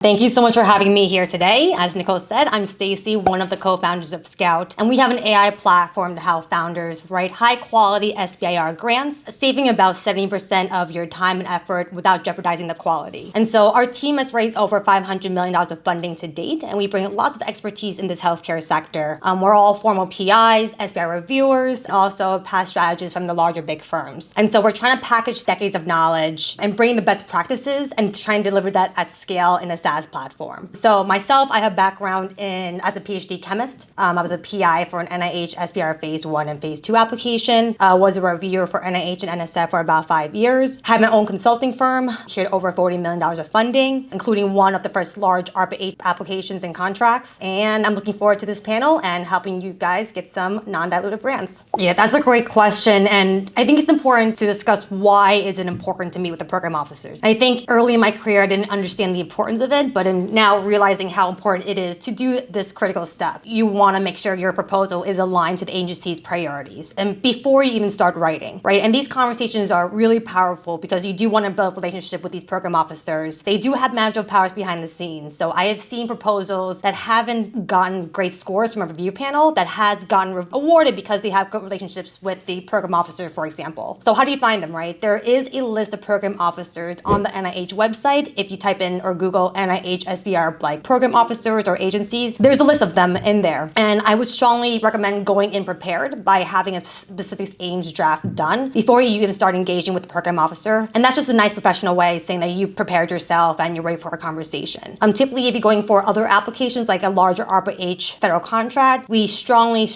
Thank you so much for having me here today. As Nicole said, I'm Stacy, one of the co-founders of Scout, and we have an AI platform to help founders write high-quality SBIR grants, saving about 70% of your time and effort without jeopardizing the quality. And so our team has raised over $500 million of funding to date, and we bring lots of expertise in this healthcare sector. We're all formal PIs, SBIR reviewers, and also past strategists from the larger big firms. And so we're trying to package decades of knowledge and bring the best practices and try and deliver that at scale in a SaaS platform. So myself, I have background as a Ph.D. chemist. I was a PI for an NIH SBIR phase 1 and phase 2 application, was a reviewer for NIH and NSF for about 5 years, had my own consulting firm, shared over $40 million of funding, including one of the first large ARPA-8 applications and contracts. And I'm looking forward to this panel and helping you guys get some non-dilutive grants. Yeah, that's a great question. And I think it's important to discuss why is it important to meet with the program officers. I think early in my career, I didn't understand the importance of it, but in now realizing how important it is to do this critical step. You want to make sure your proposal is aligned to the agency's priorities and before you even start writing, right? And these conversations are really powerful because you do want to build a relationship with these program officers. They do have managerial powers behind the scenes. So I have seen proposals that haven't gotten great scores from a review panel that has gotten awarded because they have good relationships with the program officer, for example. So how do you find them, right? There is a list of program officers on the NIH website. If you type in or Google NIH SBIR like program officers or agencies, there's a list of them in there. And I would strongly recommend going in prepared by having a specific aims draft done before you even start engaging with the program officer. And that's just a nice professional way of saying that you prepared yourself and you're ready for a conversation. Typically, if you're going for other applications like a larger ARPA-H federal contract, we strongly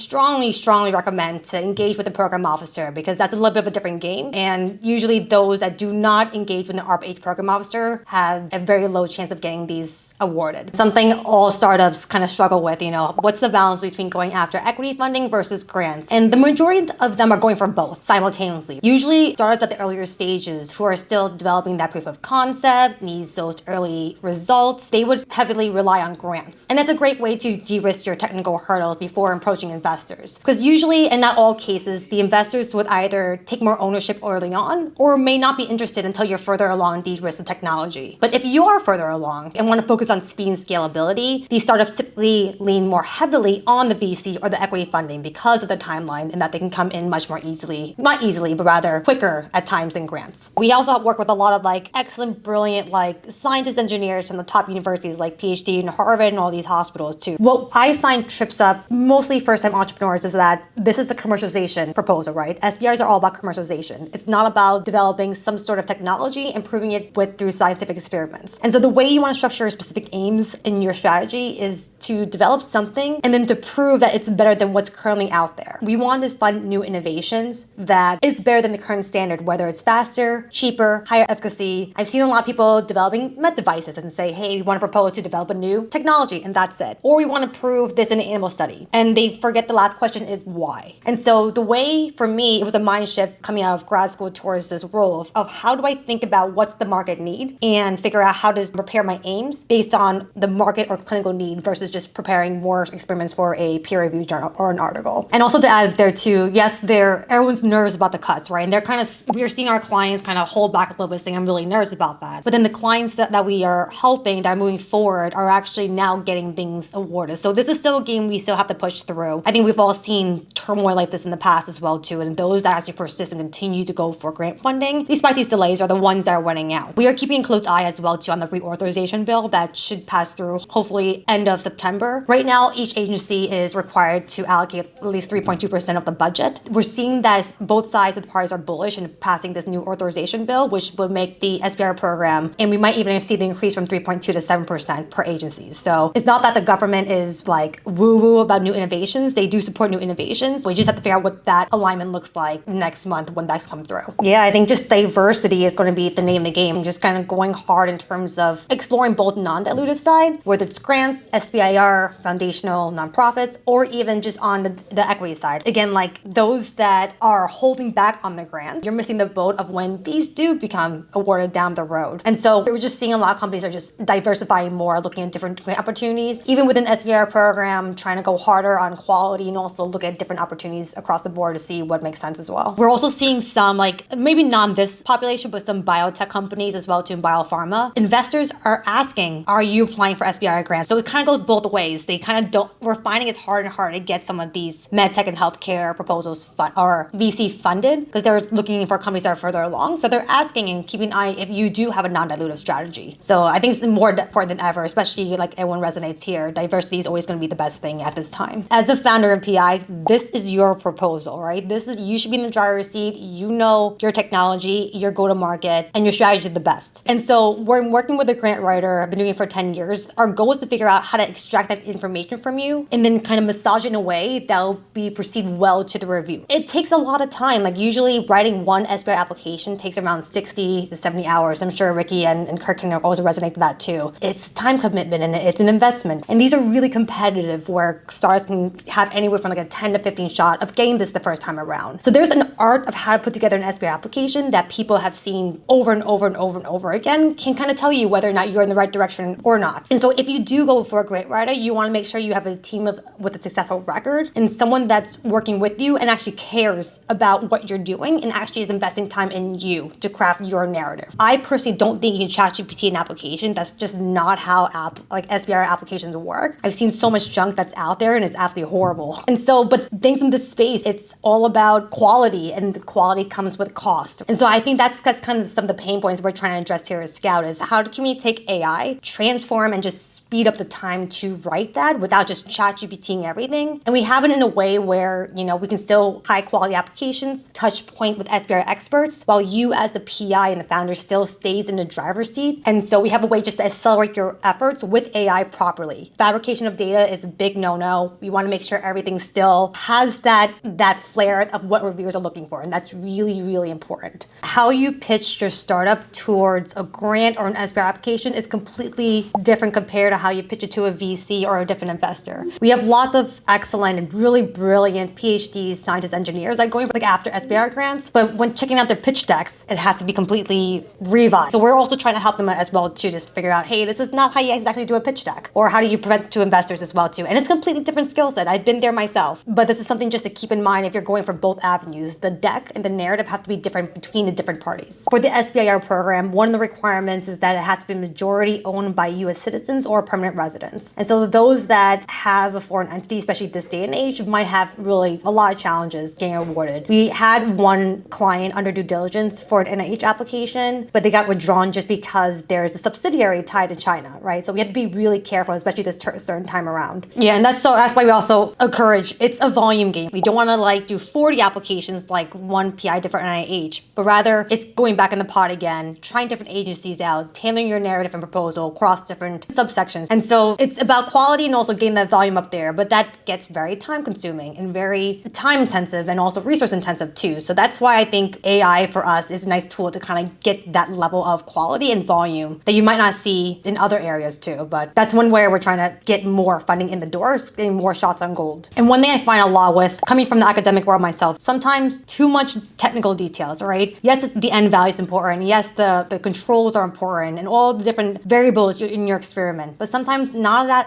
recommend to engage with the program officer because that's a little bit of a different game. And usually those that do not engage with an ARPA-H program officer have a very low chance of getting these awarded. Something all startups kind of struggle with, what's the balance between going after equity funding versus grants? And the majority of them are going for both simultaneously. Usually startups at the earlier stages who are still developing that proof of concept, needs those early results, they would heavily rely on grants. And it's a great way to de-risk your technical hurdles before approaching investors. Because usually, in not all cases, the investors would either take more ownership early on or may not be interested until you're further along in de-risk the technology. But if you are further along and want to focus on speed and scalability, these startups typically lean more heavily on the VC or the equity funding because of the timeline and that they can come in much more easily, not easily, but rather quicker at times than grants. We also work with a lot of excellent, brilliant scientists, engineers from the top universities like Ph.D. and Harvard and all these hospitals too. What I find trips up mostly first-time entrepreneurs is that this is a commercialization proposal, right? SBIRs are all about commercialization. It's not about developing some sort of technology and proving it through scientific experiments. And so the way you want to structure specific aims in your strategy is to develop something and then to prove that it's better than what's currently out there. We want to fund new innovations that is better than the current standard, whether it's faster, cheaper, higher efficacy. I've seen a lot of people developing med devices and say, hey, we want to propose to develop a new technology and that's it. Or we want to prove this in an animal study. And they forget the last question is why. And so the way for me, it was a mind shift coming out of grad school towards this role of how do I think about what's the market need and figure out how to prepare my aims based on the market or clinical need versus just preparing more experiments for a peer-reviewed journal or an article. And also to add there too, yes, everyone's nervous about the cuts, right? And we're seeing our clients kind of hold back a little bit saying, I'm really nervous about that. But then the clients that we are helping that are moving forward are actually now getting things awarded. So this is still a game we still have to push through. I think we've all seen turmoil like this in the past as well too. And those that actually persist and continue to go for grant funding, despite these delays, are the ones that are winning out. We are keeping a close eye as well too on the reauthorization bill that should pass through hopefully end of September. Right now, each agency is required to allocate at least 3.2% of the budget. We're seeing that both sides of the parties are bullish in passing this new authorization bill, which would make the SBIR program, and we might even see the increase from 3.2 to 7% per agency. So it's not that the government is woo-woo about new innovations. They do support new innovations. We just have to figure out what that alignment looks like next month when that's come through. Yeah, I think just diversity is going to be the name of the game. Just kind of going hard in terms of exploring both non-dilutive side, whether it's grants, SBIR, foundational, nonprofits, or even just on the equity side. Again, those that are holding back on the grants, you're missing the boat of when these do become awarded down the road. And so we're just seeing a lot of companies are just diversifying more, looking at different grant opportunities, even within SBIR program, trying to go harder on quality and also look at different opportunities across the board to see what makes sense as well. We're also seeing some, maybe not this population, but some biotech companies as well too in biopharma. Investors are asking, are you applying for SBIR grants? So it kind of goes both ways. They kind of don't, we're finding it's harder and harder to get some of these medtech and healthcare proposals or VC funded because they're looking for companies that are further along. So they're asking and keeping an eye if you do have a non-dilutive strategy. So I think it's more important than ever, especially like everyone resonates here. Diversity is always going to be the best thing at this time. As a founder and PI, this is your proposal, right? You should be in the driver's seat. You know your technology, your go-to-market, and your strategy is the best. And so we're working with a grant writer. I've been doing it for 10 years. Our goal is to figure out how to extract that information from you and then kind of massage it in a way that will be perceived well to the review. It takes a lot of time. Like usually writing one SBIR application takes around 60 to 70 hours. I'm sure Ricky and Kirk can always resonate with that too. It's time commitment and it's an investment. And these are really competitive where startups can have anywhere from like a 10 to 15 shot of getting this the first time around. So there's an art of how to put together an SBIR application that people have seen over and over and over and over again, can kind of tell you whether or not you're in the right direction or not. And so if you do go for a grant writer, you want to make sure you have a team with a successful record and someone that's working with you and actually cares about what you're doing and actually is investing time in you to craft your narrative. I personally don't think you can ChatGPT an application. That's just not how SBIR applications work. I've seen so much junk that's out there and it's absolutely horrible. And so, but things in this space, it's all about quality, and the quality comes with cost. And so I think that's kind of some of the pain points we're trying to address here at Scout is how can we take AI, transform and just speed up the time to write that without just ChatGPTing everything. And we have it in a way where, we can still high quality applications, touch point with SBIR experts, while you as the PI and the founder still stays in the driver's seat. And so we have a way just to accelerate your efforts with AI properly. Fabrication of data is a big no-no. We want to make sure everything still has that flair of what reviewers are looking for. And that's really, really important. How you pitch your startup towards a grant or an SBIR application is completely different compared to how you pitch it to a VC or a different investor. We have lots of excellent and really brilliant PhDs, scientists, engineers that are going for after SBIR grants, but when checking out their pitch decks, it has to be completely revised. So we're also trying to help them as well to just figure out, hey, this is not how you exactly do a pitch deck, or how do you present to investors as well too. And it's a completely different skill set. I've been there myself, but this is something just to keep in mind if you're going for both avenues. The deck and the narrative have to be different between the different parties. For the SBIR program, one of the requirements is that it has to be majority owned by US citizens or permanent residents. And so those that have a foreign entity, especially this day and age, might have really a lot of challenges getting awarded. We had one client under due diligence for an NIH application, but they got withdrawn just because there's a subsidiary tied to China, right? So we have to be really careful, especially this certain time around. Yeah, and that's why we also encourage, it's a volume game. We don't want to do 40 applications like one PI different NIH, but rather it's going back in the pot again, trying different agencies out, tailoring your narrative and proposal across different subsections. And so it's about quality and also getting that volume up there, but that gets very time consuming and very time intensive and also resource intensive too. So that's why I think AI for us is a nice tool to kind of get that level of quality and volume that you might not see in other areas too. But that's one way we're trying to get more funding in the door, getting more shots on gold. And one thing I find a lot with coming from the academic world myself, sometimes too much technical details, right? Yes, the end value is important. Yes, the controls are important and all the different variables in your experiment. But sometimes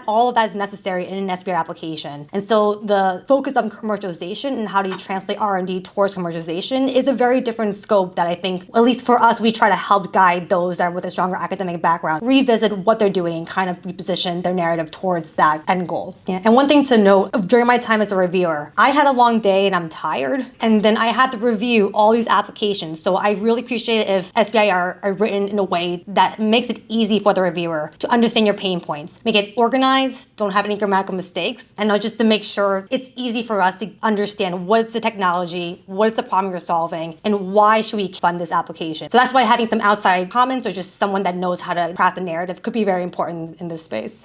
all of that is necessary in an SBIR application. And so the focus on commercialization and how do you translate R&D towards commercialization is a very different scope that I think, at least for us, we try to help guide those that are with a stronger academic background, revisit what they're doing and kind of reposition their narrative towards that end goal. Yeah. And one thing to note, during my time as a reviewer, I had a long day and I'm tired, and then I had to review all these applications. So I really appreciate it if SBIR are written in a way that makes it easy for the reviewer to understand your pain points, make it organized, don't have any grammatical mistakes, and just to make sure it's easy for us to understand what's the technology, what's the problem you're solving, and why should we fund this application. So that's why having some outside comments or just someone that knows how to craft a narrative could be very important in this space.